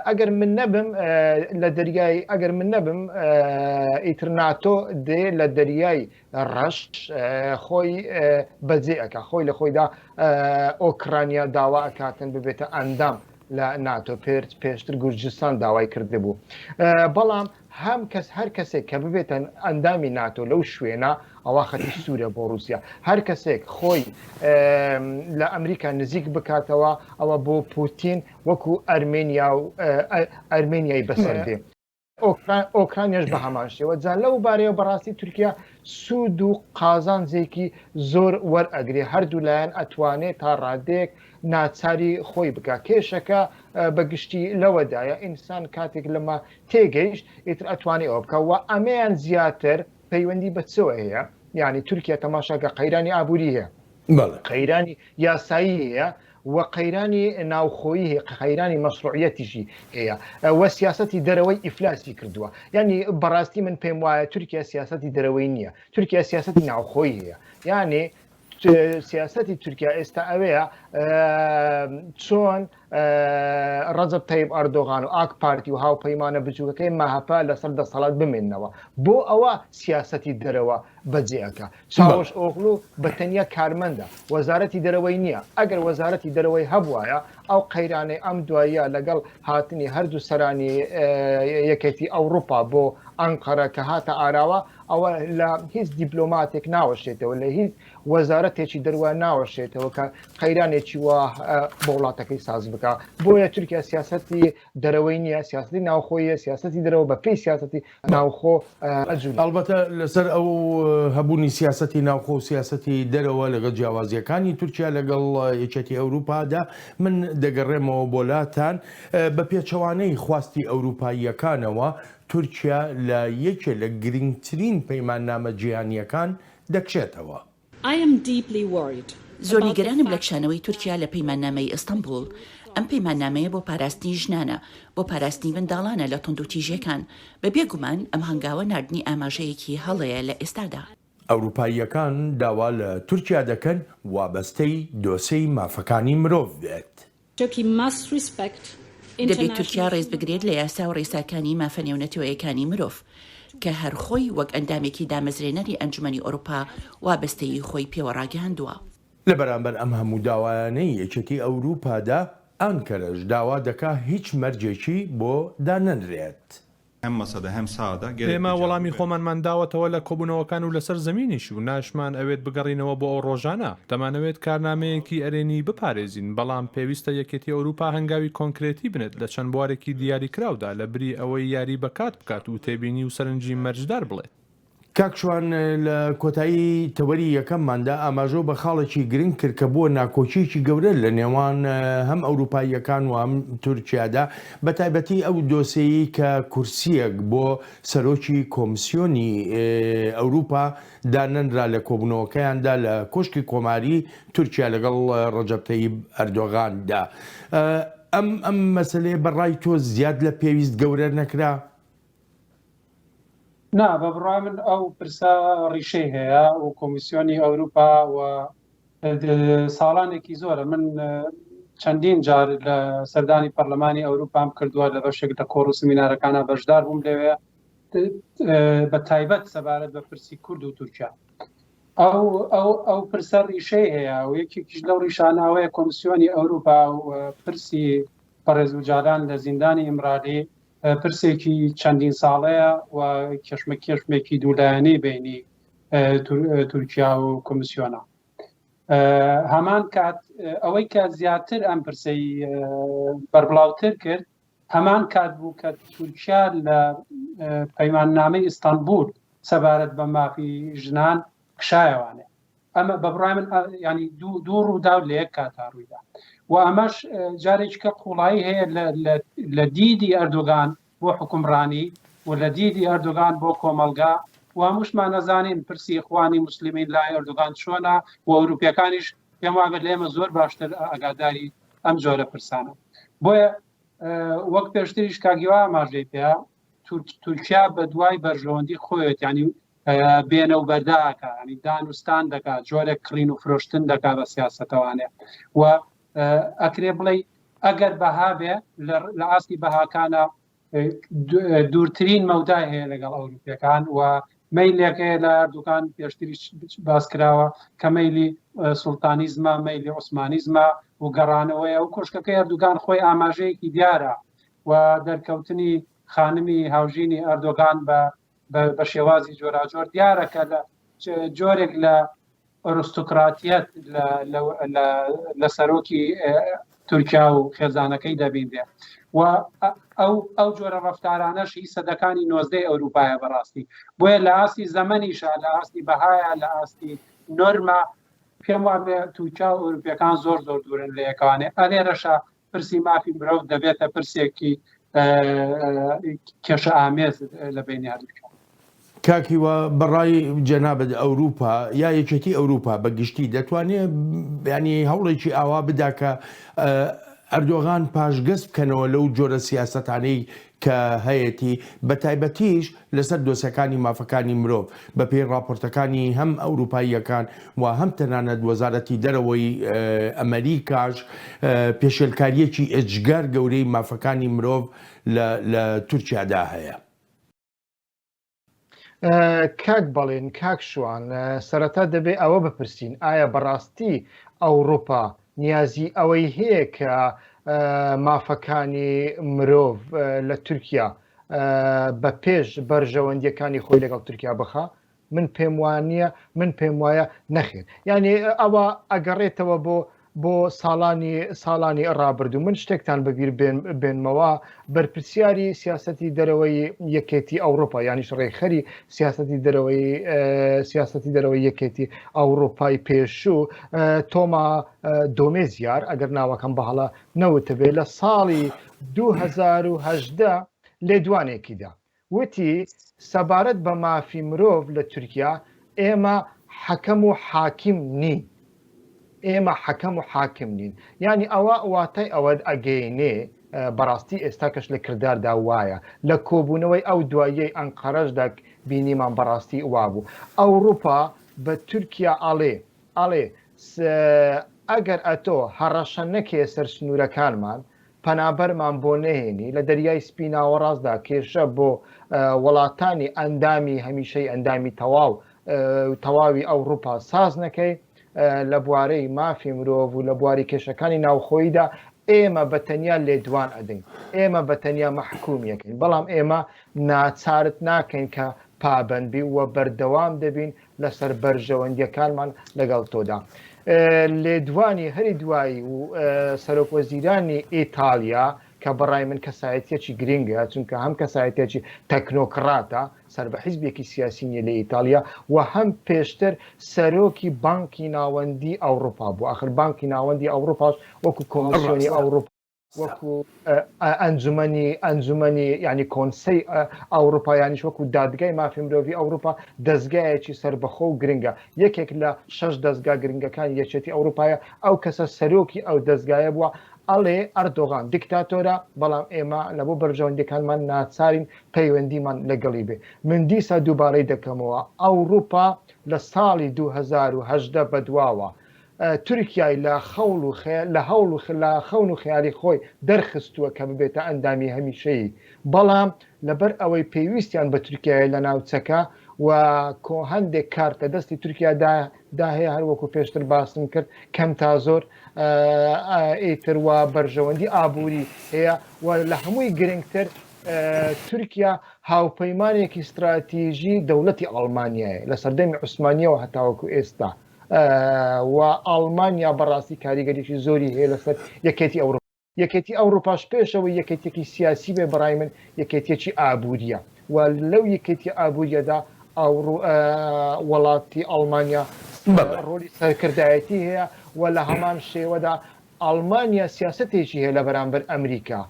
S5: ئەگەر من نەبم لە دەریای ئەگەر من نەبم ئیتر ناتۆ دێ لە دەریای ڕەش خۆی بەجێ ئەکا، خۆی لە خۆیدا ئۆکرانیا داوا ئەکاتن ببێتە ئەندام لە ناتۆ. پێشتر گورجستان داوای کرده بوو. بەڵام هەر کەسێک کە ببێتە ئەندامی ناتۆ لەو شوێنە ئەوە خەتی سوورە بۆ رووسیا. هەر کەسێک خۆی لە ئەمریکا نزیک بکاتەوە ئەوە بۆ پوتین وەکو ئەرمێنیای بەسەر دێ. ئۆکرانیاش بە هەمان شێوە. جا لەو بارەیە بەڕاستی تورکیا سوود و قازانجێکی زۆر وەرئەگرێ، هەردوو لایەن ئەتوانێت تا ڕادێک ناچاری خۆی بکە. کێشەکە بەگشتی لەوەدایە ئینسان کاتێک لەمە تێگەیشت ئیتر ئەتوانێت ئەوە بکە و ئەمەیان زیاتر پەیوەندی بەچەوە هەیە. یعنی تورکیا تەماشاکە قەیرانی ئابووری هەیە، قەیرانی یاسایی هەیە و قەیرانی ناوخۆیی هەیە، قەیرانی مەشروعیەتیشی هەیە و سیاسەتی دەرەوەی ئیفلاسی کردووە. یعنی بەڕاستی من پێم وایە تورکیا سیاسەتی دەرەوەی نییە، تورکیا سیاسەتی ناوخۆیی هەیە. یعنی سیاسەتی تورکیا ئێستا ئەوەیە چۆن ڕەجەب تەیب ئەردۆغان و ئاک پارتی و هاوپەیمانە بچووکەکەی مەهەپا لەسەر دەسەڵات بمێننەوە بۆ ئەوە سیاسەتی دەرەوە بەجێەکە چاوەش ئۆغڵو بە تەنیا کارمەندە وەزارەتی دەرەوەی نییە ئەگەر وەزارەتی دەرەوەی هەبوایە ئەو قەیرانەی ئەم دوایە لەگەڵ هاتنی هەردوو سەرانی یەکێتی ئەوروپا بۆ ئانکەرە کە هاتە ئاراوە ئەوە لە هیچ دیپلۆماتێک ناوەشێتەوە لە هیچ وەزارەتێکی دەروە ناوەشێتەوە کە قەیرانێکی وە بۆ وڵاتەکەی ساز بکە بۆیە تورکیا سیاسەتی دەرەوەی نییە سیاسەتی ناوخۆیە سیاسەتی دەرەوە بە پێی سیاسەتی ناوخۆ ئەجووری
S1: ئەلبەتە لەسەر ئەو هەبوونی سیاسەتی ناوخۆ و سیاسەتی دەرەوە لەگەڵ جیاوازیەکانی تورکیا لەگەڵ یەکێتی ئەوروپادا من دەگەڕێمەوە بۆلاتان بە پێچەوانەی خواستی ئەوروپاییەکانەوە تورکیا لە یەکێ لە گرنگترین پەیماننامە جیهانیەکان دەکشێتەوە.
S3: زۆر نیگەرانم لە کشانەوەی تورکیا لە پەیماننامەی ئەستەمبول. ئەم پەیماننامەیە بۆ پاراستنی ژنانە بۆ پاراستنی منداڵانە لە تۆند و تیژەکان بە بێگومان ئەم هەنگاوە نردنی ئاماژەیەکی هەڵەیە لە ئێستادا.
S1: ئەوروپاییەکان داوا لە تورکیا دەکەن وابەستەی دۆسەی مافەکانی مرۆڤ بێت.
S3: دەبێت تورکیا ڕێز بگرێت لە یاسا و ڕێساکانی مافە نێونەتەوەیەکانی مرۆڤ کە هەرخۆی وەک ئەندامێکی دامەزرێنەری ئەنجومەنی ئەوروپا وابەستەی خۆی پێوە ڕاگەاندووە.
S1: لە بەرامبەر ئەم هەموو داوایانەی یەکێتی ئەوروپادا ئانکەرەش داوا دەکا هیچ مەرجێکی بۆ دانەنرێت.
S2: ئێمە وەڵامی خۆمانمان داوەتەوە لە کۆبوونەوەکان و لەسەر زەمینیش و ناشمان ئەوێت بگەڕینەوە بۆ ئەو ڕۆژانە دەمانەوێت کارنامەیەکی ئەرێنی بپارێزین بەڵام پێویستە یەکێتی ئەوروپا هەنگاوی کۆنکرێتی بنێت لە چەند بوارێکی دیاریکراودا لە بری ئەوەی یاری بەکات بکات و تێبینی و سەرنجی مەرجدار بڵێت.
S1: کاکشوان لە کۆتایی تەوەری یەکەمماندا ئاماژۆ بە خاڵێکی گرنگ کرد کە بووە ناکۆچیەکی گەورە لە نێوان هەم ئەوروپاییەکان و هەم تورکیادا بە تایبەتی ئەو دۆسەیە کە کورسیەک بۆ سەرۆکی کۆمسیۆنی ئەوروپا دانەنرا لە کۆبوونەوەکەیاندا لە کۆشکی کۆماری تورکیا لەگەڵ ڕەجەب تەیب ئەردۆغاندا. ئەم مەسەلەیە بەڕای تۆ زیاد لە پێویست گەورە نەکرا؟
S4: نا بە بڕای من ئەو پرسە ڕیشەی هەیە و کۆمیسیۆنی ئەوروپا و ساڵانێکی زۆرە من چەندین جار لە سەردانی پەرلەمانی ئەوروپام کردووە لە بەشێک لە کۆڕ و سمینارەکانە بەشدار بووم لەوێ بە تایبەت سەبارەت بە پرسی کورد و تورکیا ئەو پرسە ڕیشەی هەیە و یەکێکیش لەو ڕیشاناوەیە کۆمیسیۆنی ئەوروپا و پرسی پەڕێزوجاران لە زیندانی ئیمرانی پرسێکی چەندین ساڵەیە و کێشمێکی دوولایەنەی بینی تورکیا و کۆمیسیۆنە. هەمان کات ئەوەی کە زیاتر ئەم پرسەی بەربڵاوتر کرد هەمان کات بوو کە تورکیا لە پەیماننامەی ئیستانبول سەبارەت بە مافی ژنان کشایەوانێ. ئەمە بە بڕای من ینی دوو ڕوودا لە یەک کاتا ڕوویدا و ئەمەش جارێککە قوڵایی هەیە لە دیدی ئەردۆغان بۆ حکومڕانی و لە دیدی ئەردۆغان بۆ کۆمەلگا و هەمووشمان نەزانین پرسی خوانی مسلمین لای ئەردۆغان چۆنە و ئەوروپیەکانیش پێم وابێت لێمە زۆر باشتر ئەگاداری ئەم جۆرە پرسانە. بۆیە وەک پێشتریش کاگیوا ئاماژەی پێ تورکیا بە دوای بەرژەوەندی خۆیەت ینی بێنە و بەرداکە ینی دانوستان دەکات جۆرێک کڕین و فرۆشتن دەکات بە سیاسەتەوانێ و ئەکرێ بڵێ ئەگەر بەها بێ لە ئاستی بەهاکانە دوورترین مەودای هەیە لەگەڵ ئەوروپیەکان و مەیلێکەیە لە دوکان پێشتری باس کراوە کە مەیلی سوڵتانیزمە مەیلی عوسمانیزمە و گەڕانەوەیە و کۆشکەکەی ئەردوگان خۆی ئاماژەیەکی دیارە و دەرکەوتنی خانمی هاوژینی ئەردۆغان بە شێوازی جۆراجۆر دیارەکە لە جۆرێک لە ئۆرستوکراتیەت لە سەرۆکی تورکیا و خێزانەکەی دەبیندێ و ئەو جۆرە ڕەفتارانەشی سەدەکانی 90 ئەوروپایە بەڕاستی بۆیە لە ئاستی زەمەنیشە لە ئاستی بەهایە لە ئاستی نۆرمە پێم وابێ تورکیا و ئەوروپیەکان زۆر دوورن لە یەکانێ ئەلێرەشە پرسی مافی مرۆڤ دەبێتە پرسێکی کێشە ئامێز لە بینی هەردووکە.
S1: کاکیوە بەڕای جەنابەت ئەوروپا یا یەکێتی ئەوروپا بەگشتی دەتوانێت ینی هەوڵێکی ئاوا بدا کە ئەردۆغان پاشگەست بکەنەوە لەو جۆرە سیاسەتانەی کە هەیەی بە تایبەتیش لەسەر دۆسیەکانی مافەکانی مرۆڤ بە پێی راپۆرتەکانی هەم ئەوروپاییەکان و هەم تەنانەت وەزارەتی دەرەوەی ئەمریکاش پێشێلکاریەکی ئەجگار گەورەی مافەکانی مرۆڤ لە تورکیادا هەیە.
S5: کاک بەڵێن کاک شوان سەرەتا دەبێ ئەوە بپرسین ئایا بەڕاستی ئەوروپا نیازی ئەوەی هەیە کە مافەکانی مرۆڤ لە تورکیا بە پێش بەرژەوەندیەکانی خۆی لەگەڵ تورکیا بخە؟ من پێم وایە نەخێر. یعنی ئەوە ئەگەڕێتەوە بۆ ساڵانی ڕابردوو. من شتێکتان بەبیر بێنمەوە بەرپرسیاری سیاسەتی دەرەوەی یەکێتی ئەوروپا یانیش ڕێکخەری سیاسەتی دەرەوەی یەکێتی ئەوروپای پێشوو تۆما دۆمێزیار ئەگەر ناوەکەم بەهەڵە نەوتبێ لە ساڵی 2018 لێدوانێکیدا وتی سەبارەت بە مافی مرۆڤ لە تورکیا ئێمە حەکەم و حاکم نین. یعنی ئەوە واتای ئەوە ئەگەینێ بەڕاستی ئێستا کەش لە کرداردا وایە لە کۆبوونەوەی ئەو دواییەی ئەنکەرەشدا بینیمان بەڕاستی وا بوو. ئەوروپا بە تورکیا ئەڵێ ئەگەر ئەتۆ هەڕەشە نەکێ سەر سنوورەکانمان پەنابەرمان بۆ نەهێنی لە دەریای سپی ناوەڕاستدا کێشە بۆ وڵاتانی ئەندامی هەمیشەی ئەندامی تەواوی ئەوروپا ساز نەکەی لە بوارەی مافی مرۆڤ و لە بواری کێشەکانی ناوخۆییدا ئێمە بەتەنیا لێدوان ئەدەین، ئێمە بەتەنیا مەحکومیەکەین، بەڵام ئێمە ناچارت ناکەین کە پابەندبی وە بەردەوام دەبین لەسەر بەرژەوەندیەکانمان لەگەڵ تۆدا. لێدوانی هەری دوایی و سەرۆکوەزیرانی ئیتالیا کە بەڕای من کەسایەتیەکی گرنگە چونکە هەم کەسایەتێکی تەکنۆکراتە سەر بە حیزبێکی سیاسی نیە لە ئیتالیا و هەم پێشتر سەرۆکی بانکی ناوەندی ئەوروپا بوو. ئاخر بانکی ناوەندی ئەوروپاش وەکو کۆمیسیۆنی ئەوروپا وەکو ئەنجومەنی ینی کۆنسەی ئەوروپا یانیش وەکو دادگای مافی مرۆڤی ئەوروپا دەستگایەکی سربەخۆ و گرنگە. یەکێک لە 6 دەستگا گرنگەکانی یەکێتی ئەوروپایە ئەو کەسە سەرۆکی ئەو دەستگایە بووە. ئەڵێ ئەردۆغان دیکتاتۆرە بەڵام ئێمە لە بۆ بەرژەوەندیەکانمان ناچارین پەیوەندیمان لەگەڵی بێ. من دیسا دووبارەی دەکەمەوە ئەوروپا لە ساڵی 2018 بەدواوە تورکیای لە خەون و خەیالی خۆی دەرخستووە کە ببێتە ئەندامی هەمیشەیی، بەڵام لەبەر ئەوەی پێویستیان بە تورکیای لە ناوچەکە و هەندێک کارتە دەستی تورکیادا هەیە هەروەکو پێشتر باسم کرد کەم تا زۆر ئیتر وە بەرژەوەندی ئابووری هەیە و لە هەمووی گرنگتر تورکیا هاوپەیمانێکی ستراتیژی دەوڵەتی ئەڵمانیایە لە سەردەمی عوسمانیەوە هەتاوەکو ئێستا و ئەڵمانیا بەڕاستی کاریگەریی زۆری هەیە لەسەر یەکێتی ئەوروپا. یەکێتی ئەوروپاش پێشەوە یەکێتێکی سیاسی بێ بەڕای من یەکێتێکی ئابووریە و لەو یەکێتی ئابووریەدا وڵاتی ئەڵمانیا ڕۆلی سەرکردایەتی هەیە و لە هەمان شێوەدا ئەڵمانیا سیاسەتێکی هەیە لە بەرامبەر ئەمریکا،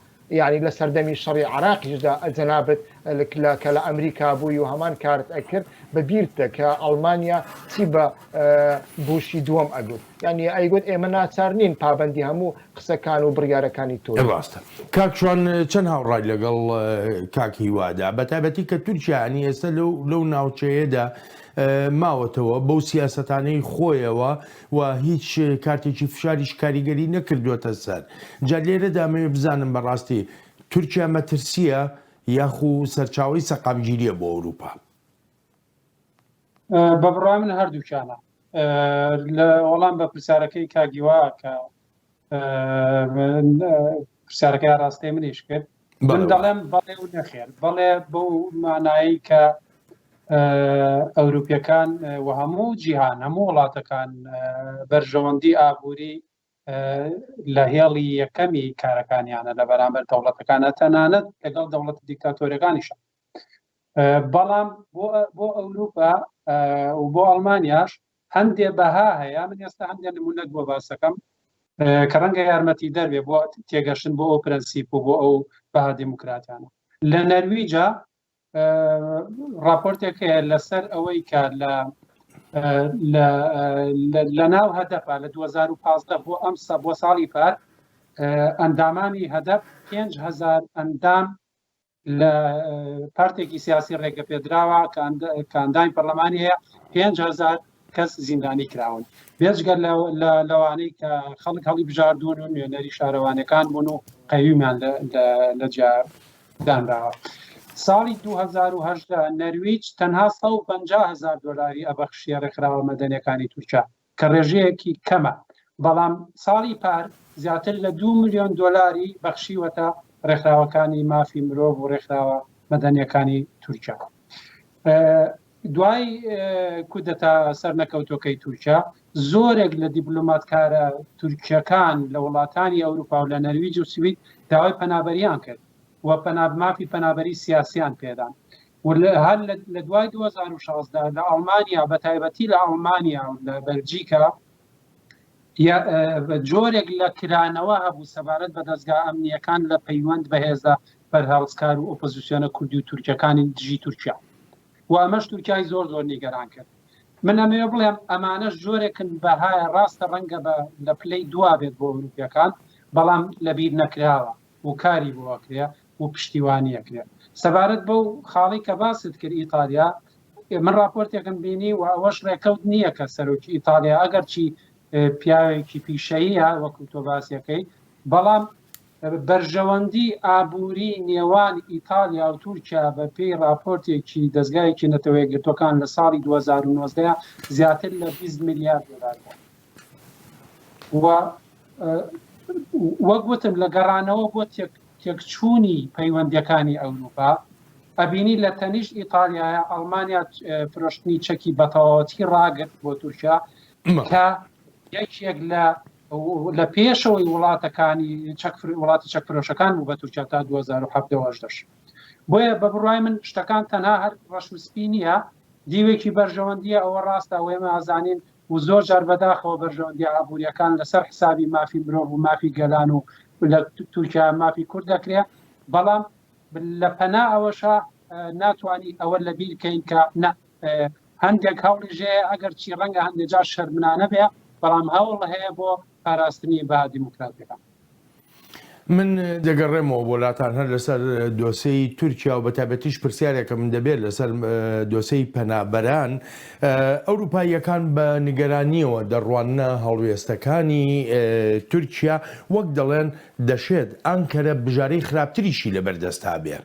S5: یعنی لە سەردەمی شەڕی عراقیشدا ئەجەنابەت کە لە ئەمریکا بووی و هەمان کارت ئەکرد بەبیرتە کە ئەڵمانیا چی بە بوشی دووەم ئەگوت، یعنی ئەیگوت ئێمە ناچار نین پابەندی هەموو قسەکان و بڕیارەکانی تۆ.
S1: ڕاستە کاکشوان چەند هاوڕای لەگەڵ کاکی وادا بە تایبەتی کە تورکیانی ئێستا لەو ناوچەیەدا ماوەتەوە بەو سیاسەتانەی خۆیەوە و هیچ کارتێکی فشاریش کاریگەری نەکردوێتە سەر. جا لێرە دامەوێت بزانم بەڕاستی تورکیا مەترسیە یاخو سەرچاوی سەقامگیریە بۆ ئەوروپا؟
S4: بە بڕای من هەردووکیانە. لە وەڵام بە پرسیارەکەی کاگیوا کە پرسیارەکەی ڕاستی منیش کرد من دەڵێم بەڵێ و نەخێر، بەڵێ بەو مانایی کە ئەوروپیەکان و هەموو جیهان هەموو وڵاتەکان بەرژەوەندی ئابووری لە هێڵی یەکەمی کارەکانیانە لە بەرامبەر دەوڵەتەکانە تەنانەت لەگەڵ دەوڵەت دیکتاتۆریەکانیشە. بەڵام بۆ ئەوروپا و بۆ ئەڵمانیاش هەندێ بەها هەیە. من ئێستا هەندێ نمونەت بۆ باسەکەم کە ڕەنگە یارمەتی دەربێ بۆ تێگەشتن بۆ ئەو پرەنسیپ و بۆ ئەو بەها دیموکراتیانە. لە نەرویجا راپۆرتێک هەیە لەسەر ئەوەی کە لە ناو هەدەفە لە 2015 بۆ ساڵی پار ئەندامانی هەدەف 5,000 ئەندام لە پارتێکی سیاسی ڕێگە پێدراوە کاندای پەرلەمانی هەیە 5,000 کەس زیندانی کراون بێجگەر لەوانەی کە خەڵک هەڵی بژاردون و نوێنەری شارەوانەکان بوون و قەیومیان لە جادانراوە. ساڵی 2010 نەرویج تەنها $150,000 ئەبەخشیە ڕێکخراوە مەدەنیەکانی تورکیا کە ڕێژەیەکی کەمە، بەڵام ساڵی پار زیاتر لە $2 ملیۆن بەخشیوەتە ڕێکخراوەکانی مافی مرۆڤ و ڕێکخراوە مەدەنیەکانی تورکیا. دوای کودەتا سەرنەکەوتۆکەی تورکیا زۆرێک لە دیپلۆماتکارە تورکیەکان لە وڵاتانی ئەوروپا و لە نەرویج و سوید داوای پەنابەریان کرد و مافی پەنابەری سیاسیان پێدان و هەر لە دوای 2016 لە ئەڵمانیا بە تایبەتی لە ئەڵمانیا و لە بەلجیکا جۆرێک لە کرانەوە هەبوو سەبارەت بە دەستگا ئەمنیەکان لە پەیوەند بەهێزە بەرهەڵسکار و ئۆپۆزیسیۆنە کوردی و تورکیەکانی دژی تورکیا و ئەمەش تورکیای زۆر نیگەران کرد. من ئەمەوێ بڵێم ئەمانەش جۆرێکن بەهای ڕاستە ڕەنگە لە پلەی دوا بێت بۆ ئەوروپیەکان، بەڵام لەبیر نەکراوە و کاری بۆکرێ و پشتیوانیەکرێت. سەبارەت بەو خاڵی کە باست کرد ئیتالیا، من راپۆرتێکم بینی و ئەوەش ڕێکەوت نییە کە سەرۆکی ئیتالیا ئەگەرچی پیاوێکی پیشەیە وەکو تۆ باسیەکەی، بەڵام بەرژەوەندی ئابووری نێوان ئیتالیا و تورکیا بە پێی راپۆرتێکی دەستگایەکی نەتەوەی گرتوەکان لە ساڵی 2019 زیاتر لە $20 میلیارد و وەکوتم لە گەڕانەوە بۆ تێکچوونی پەیوەندیەکانی ئەوروپا ئەبینی لە تەنیشت ئیتالیایە ئەڵمانیا فرۆشتنی چەکی بەتەواوەتی ڕاگرت بۆ تورکیا کە یەکێک لە پێشەوەی وڵاتەکانی وڵاتی چەکفرۆشەکان بوو بە تورکیا تا 2017. بۆیە بە بڕوای من شتەکان تەنها هەر ڕەشوسپی نییە، دیوێکی بەرژەوەندیە ئەوە ڕاستە وێمە ئازانین و زۆر جار بەداخەوە بەرژەوەندی ئابوووریەکان لەسەر حسابی مافی مرۆڤ و مافی گەلان و لە تورکیا مافی کورد دەکرێت، بەڵام لە پەنا ئەوەشە ناتوانانی ئەوە لە بیر بکەین کە هەندێک هەوڵی ژێ ئەگەر چی ڕەنگە هەندێک جار شەرمنانە بێ، بەڵام هەوڵ هەیە بۆ پاراستنی بەها دیموکراتیەکان.
S1: من دەگەڕێمەوە وڵاتان هەر لەسەر دۆسەی تورکیا و بەتابەتیش پرسیارێکە من دەبێت لەسەر دۆسەی پەنابەران. ئەوروپاییەکان بە نیگەرانیەوە دەڕوانە هەڵوێستەکانی تورکیا وەک دەڵێن دەشێت ئانکەرە بژارەی خراپتریشی لەبەردەستا بێ.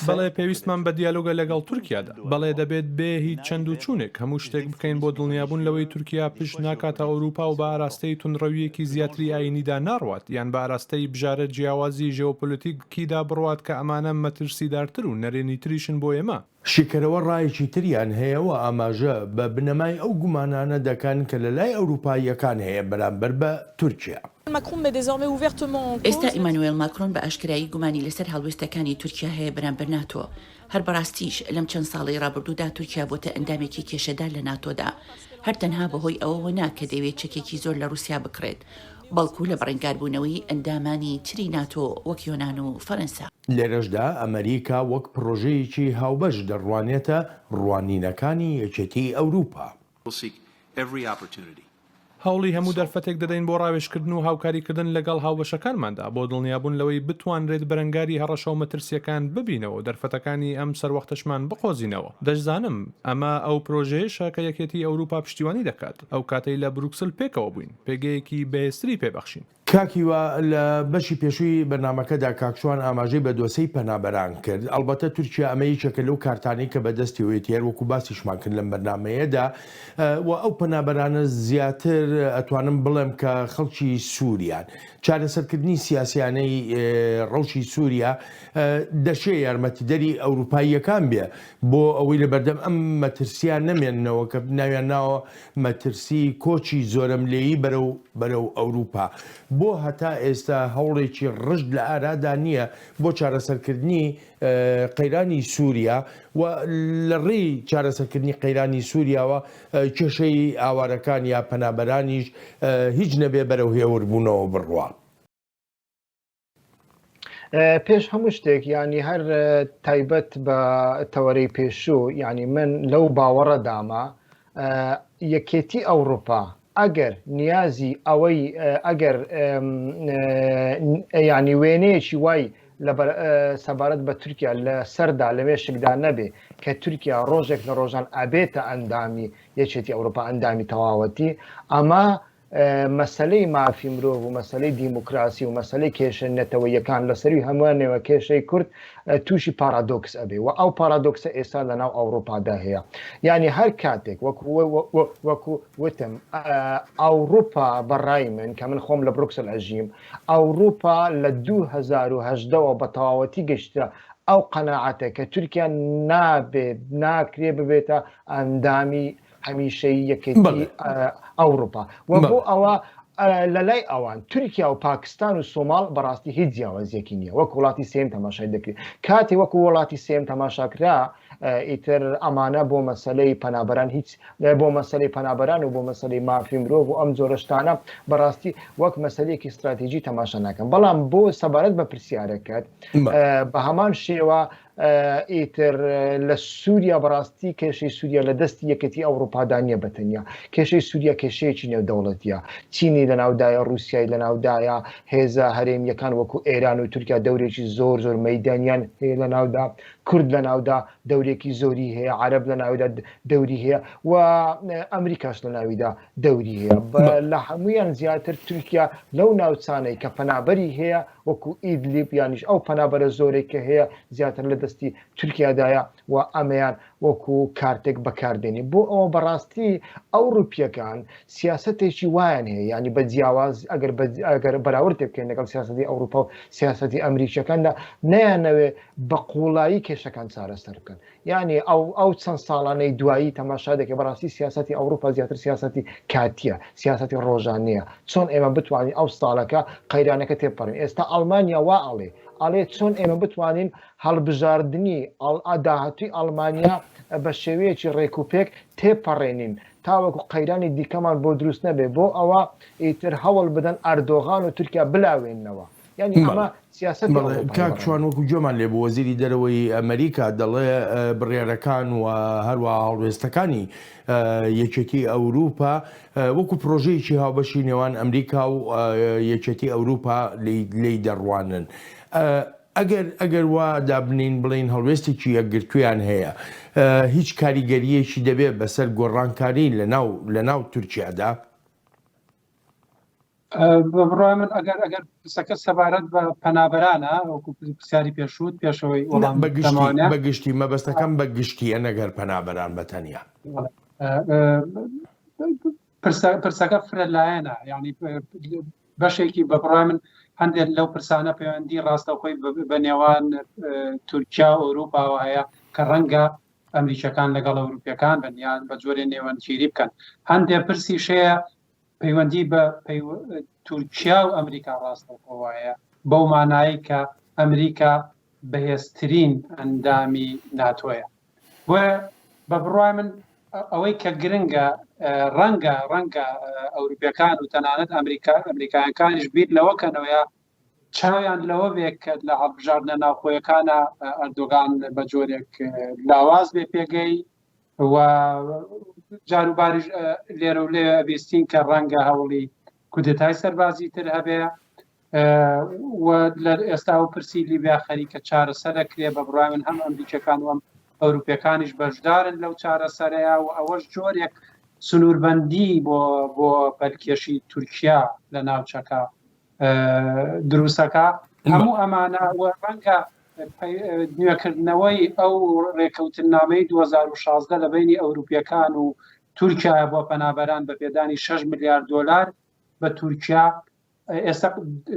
S2: بەڵێ پێویستمان بە دیالۆگە لەگەڵ تورکیادا، بەڵێ دەبێت بێ هیچ چەند و چوونێک هەموو شتێک بکەین بۆ دڵنیابوون لەوەی تورکیا پشت ناکاتە ئەوروپا و بە ئاراستەی تونڕەویەکی زیاتری ئاینیدا ناڕوات یان بە ئاراستەی بژارە جیاوازی ژێوپۆلیتیکیدا بڕوات کە ئەمانە مەترسیدارتر و نەرێنی تریشن بۆ ئێمە.
S1: شیکەرەوە ڕایەکی تریان هەیەەوە ئاماژە بە بنەمای ئەو گومانانە دەکەن کە لە لای ئەوروپاییەکان هەیە بەرامبەر بە تورکیا.
S3: ئێستا ئیمانوێل ماکرۆن بە ئاشکرایی گومانی لەسەر هەڵوێستەکانی تورکیا هەیە بەرامبەر ناتۆ. هەر بەڕاستیش لەم چەند ساڵی ڕابردوودا تورکیا بۆتە ئەندامێکی کێشەدار لە ناتۆدا، هەر تەنها بەهۆی ئەوەوە نا کە دەوێت چەکێکی زۆر لە رووسیا بکرێت، بەڵکو لە بەڕێنگاربوونەوەی ئەندامانی تری ناتۆ وەک یۆناان و فەرەنسا.
S1: لێرەشدا ئەمریکا وەک پرۆژەیەکی هاوبەش دەڕوانێتە ڕوانینەکانی یەکێتی ئەوروپا.
S2: هەوڵی هەموو دەرفەتێک دەدەین بۆ ڕاوێژکردن و هاوکاریکردن لەگەڵ هاوبەشەکانماندا بۆ دڵنیابوون لەوەی بتوانرێت بەرەنگاری هەڕەشە و مەترسیەکان ببینەوە دەرفەتەکانی ئەم سەروەختەشمان بقۆزینەوە. دەشزانم ئەمە ئەو پرۆژەیەشە کە یەکێتی ئەوروپا پشتیوانی دەکات، ئەو کاتەی لە بروکسل پێکەوە بووین پێگەیەکی بەهێزتری پێبەخشین.
S1: کاکیوە لە بەشی پێشووی بەرنامەکەدا کاکشوان ئاماژەی بە دۆسەی پەنابەران کرد. ئەلبەتە تورکیا ئەمە یەکێکە لەو کارتانەی کە بەدەستیەوەی هەر وەکو باسیشمان کرد لەم بەرنامەیەدا و ئەو پەنابەرانە زیاتر ئەتوانم بڵێم کە خەڵکی سووریان چارەسەرکردنی سیاسیانەی ڕەوشی سووریا دەشێ یارمەتیدەری ئەوروپاییەکان بێ بۆ ئەوەی لە بەردەم ئەم مەترسیان نەمێننەوە کە ناویان ناوە مەترسی کۆچی زۆرەملێیی بەرەو ئەوروپا. بۆ هەتا ئێستا هەوڵێکی ڕژد لە ئارادا نییە بۆ چارەسەرکردنی قەیرانی سووریا و لە ڕێی چارەسەرکردنی قەیرانی سووریاوە کێشەی ئاوارەکان یا پەنابەرانیش هیچ نەبێ بەرەو هێوربوونەوە بڕوا.
S5: پێش هەموو شتێک ینی هەر تایبەت بە تەوەرەی پێشوو ینی من لەو باوەڕەدامە یەکێتی ئەوروپا ئەگەر نیازی ئەوەی ئەگەر ینی وێنەیەکی وای سەبارەت بە تورکیا لە سەردا لەوێشکدا نەبێ کە تورکیا ڕۆژێک لە ڕۆژان ئەبێتە ئەندامی یەکێتی ئەوروپا ئەندامی تەواوەتی ئەمە مەسلەی مافی مرۆڤ و مەسلەی دیموکراسی و مەسلەی کێشەنەتەوەیەکان لەسەروی هەمووانەوە کێشەی کورد تووشی پارادۆکس ئەبێ و ئەو پارادۆکسە ئێستا لەناو ئەوروپادا هەیە یعنی هەر کاتێک وەکو وتم ئەوروپا بەڕای من کە من خۆم لە بروکسل ئەژیم ئەوروپا لە 2010ەوە بە تەواوەتی گەشتە ئەو قەناعەتە کە تورکیا ناکرێ ببێتە ئەندامی هەمیشەی یەکێتی ئەوروپا و بۆ ئەوە لە لای ئەوان تورکیا و پاکستان و سۆماڵ بەڕاستی هیچ جیاوازیەکی نییە وەک وڵاتی سێم تەماشای دەکرێت کاتی وەکو وڵاتی سێم تەماشاکرا ئیتر ئەمانە بۆ مەسلەی پەنابەران هیچ بۆ مەسلەی پەنابەران و بۆ مەسلەی مافی مرۆڤ و ئەم جۆرەشتانە بەڕاستی وەک مەسلەیەکی استراتیژی تەماشا ناکەن بەڵام بۆ سەبارەت بە پرسیارەکەت بە هەمان شێوە ئیتر لە سووریا بەڕاستی کێشەی سووریا لە دەستی یەکەتی ئەوروپادا نیە بەتەنیا کێشەی سووریا کێشەیەکی نێودەوڵەتیە چینی لەناودایە رووسیای لەناودایە هێزە هەرێمیەکان وەکو ئێران و تورکیا دەورێکی زۆر مەیدانیان هەیە لەناودا کورد لەناودا دەورێکی زۆری هەیە عەرەب لەناودا دەوری هەیە و ئەمریکاش لەناویدا دەوری هەیە لە هەمویان زیاتر تورکیا لەو ناوچانەی کە پەنابەری هەیە وەکو ئیدلیب یانیش ئەو پەنابەرە زۆرێک کە هەیە زیاتر لە دەستی تورکیادایە و ئەمەیان وەکو کارتێک بەکاردێنی بۆ ئەوە بەڕاستی ئەوروپیەکان سیاسەتێکی وایان هەیە ینی بە جیاواز ئەگەر بەراورد بکەین لەگەڵ سیاسەتی ئەوروپا و سیاسەتی ئەمریکیەکاندا نەیانەوێ بە قوڵایی کێشەکان چارەسەر بکەن یعنی ئەو چەند ساڵانەی دوایی تەماشا دەکەی بەڕاستی سیاسەتی ئەوروپا زیاتر سیاسەتی کاتیە سیاسەتی ڕۆژانەیە چۆن ئێمە بتوانین ئەو ستاڵەکە قەیرانەکە تێپەڕین ئێستا ئەڵمانیا وا ئەڵێ چۆن ئێمە بتوانین هەڵبژاردننی داهاتووی ئەڵمانیا بە شێوەیەکی ڕێکوپێک تێپەڕێنین تاوەکو قەیرانی دیکەمان بۆ دروست نەبێ بۆ ئەوە ئیتر هەوڵ بدەن ئەردۆغان و تورکیا بلاوێننەوە یعنی ئەمە سیاست
S1: کاکچوان وەکو جۆمان لێ بۆ وەزیری دەرەوەی ئەمریکا دەڵێ بڕێرەکان و هەروە هەڵوێستەکانی یەکێتی ئەوروپا وەکو پرۆژەیەکی هاوبەشی نێوان ئەمریکا و یەکێتی ئەوروپا لی دەڕوانن ئەگەر وا دابنین بڵین هەڵوێستێکی یەکگرتویان هەیە هیچ کاریگەریەکی دەبێت بەسەر گۆڕانکاری لەناو تورکیادا
S4: بڕای من ئەگەر پرسەکە سەبارەت بە پەنابەرانە وەکو پرسیاری پێشوت پێشەوەی
S1: بەگشتی مەبەستەکەم بە گشتیە نەگەر پەنابەران بەتەنیا
S4: پرسەکە فرەلایەنە یعنی بەشێکی بە بڕای من هەندێک لەو پرسانە پەیوەندی ڕاستەوخۆی بە نێوان تورکیا و ئەوروپاوە هەیە کە ڕەنگە ئەمریکەکان لەگەڵ ئەوروپیەکان بنیان بە جۆرێ نێوەنگیری بکەن هەندێک پرسی شەیە پەیوەندی بە تورکیا و ئەمریکا ڕاستەوخۆوایە بەو مانایی کە ئەمریکا بەهێزترین ئەندامی ناتۆیە بۆ بە بڕای من ئەوەی کە گرنگە ڕەنگە ئەوروپیەکان و تەنانەت ئەمریکایەکانیش بیر لەوەکەنەوەیە چاویان لەوە بێت کە لە هەڵبژاردنە ناوخۆیەکانە ئەردۆغان بە جۆرێک لاواز بێ پێگەی و جاروباریش لێرە و لێ ئەبیستین کە ڕەنگە هەوڵی کودتای سەربازی تر هەبێ و لە ئێستا و پرسی لیبیا خەریکە چارەسەر دەکرێ بە بڕای من هەم ئەمریکەکان وەم ئەوروپیەکانیش بەشدارن لەو چارەسەرەیە و ئەوەش جۆرێک سنووربەندی بۆ بەرکێشی تورکیا لە ناوچەکە دروستەکە هەموو ئەمانە ڕەنگە نوێکردنەوەی ئەو ڕێکەوتنامەی 2016 لە بینی ئەوروپیەکان و تورکیا بۆ پەنابەران بە پێدانی 6 ملیارد دۆلار بە تورکیا ئێستا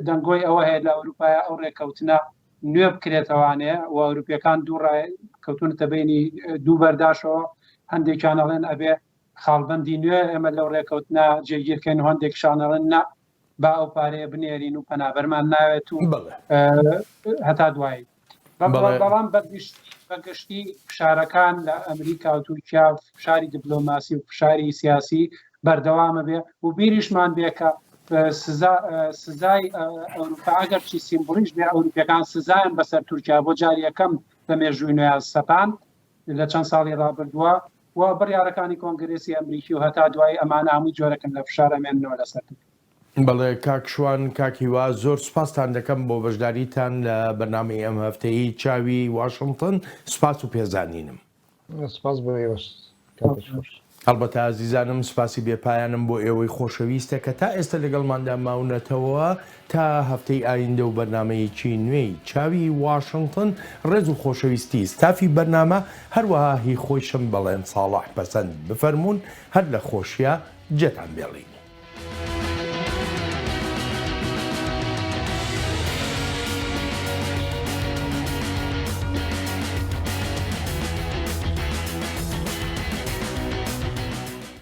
S4: دەنگۆی ئەوە هەیە لە ئەوروپایە ئەو ڕێکەوتنە نوێ بکرێتەوانێ و ئەوروپیەکان دوو ڕێکەوتونەتە بینی دوو بەرداشەوە هەندێکیان ئەڵێن ئەبێ خاڵبەندی نوێ ئێمە لەو ڕێکەوتنە جێگیرکەین و هەندێکشان ئەڵێن نا با ئەو پارەیە بنێرین و پەنابەرمان ناوێت و هەتا دوایی بەڵام بەگشتی فشارەکان لە ئەمریکا و تورکیا فشاری دیپلۆماسی و فشاری سیاسی بەردەوامە بێ و بیریشمان بێکە سزای ئەوروپا ئەگەر چی سیمبولیش بێ ئەوروپیەکان سزایان بەسەر تورکیا بۆ جاری یەکەم لە مێژووی نوێیان سەپان لە چەند ساڵی ڕابردووە و بڕیارەکانی کۆنگرێسی ئەمریکی و هەتا دوای ئەمانە هەمووی جۆرەکەن لە فشارەمێننەوە لەسەر
S1: بەڵێ کاکشوان کاکیوا زۆر سوپاسان دەکەم بۆ بەشداریتان لە بەرنامەی ئەم هەفتەیە چاوی واشنگتن سوپاس و پێزانینم.
S5: سپاس بۆ ئێوەش.
S1: هەڵبەتە ئازیزانم سپاسی بێپایانم بۆ ئێوەی خۆشەویستە کە تا ئێستا لەگەڵماندا ماونەتەوە تا هەفتەی ئایندە و بەرنمەیەکی نوێی چاوی واشنگتن ڕێز و خۆشەویستی ستافی بەرنامە هەروەها هی خۆشم بەڵێن ساڵح پەسەند بفەرمونون هەر لە خۆشیە جێتان بێڵین.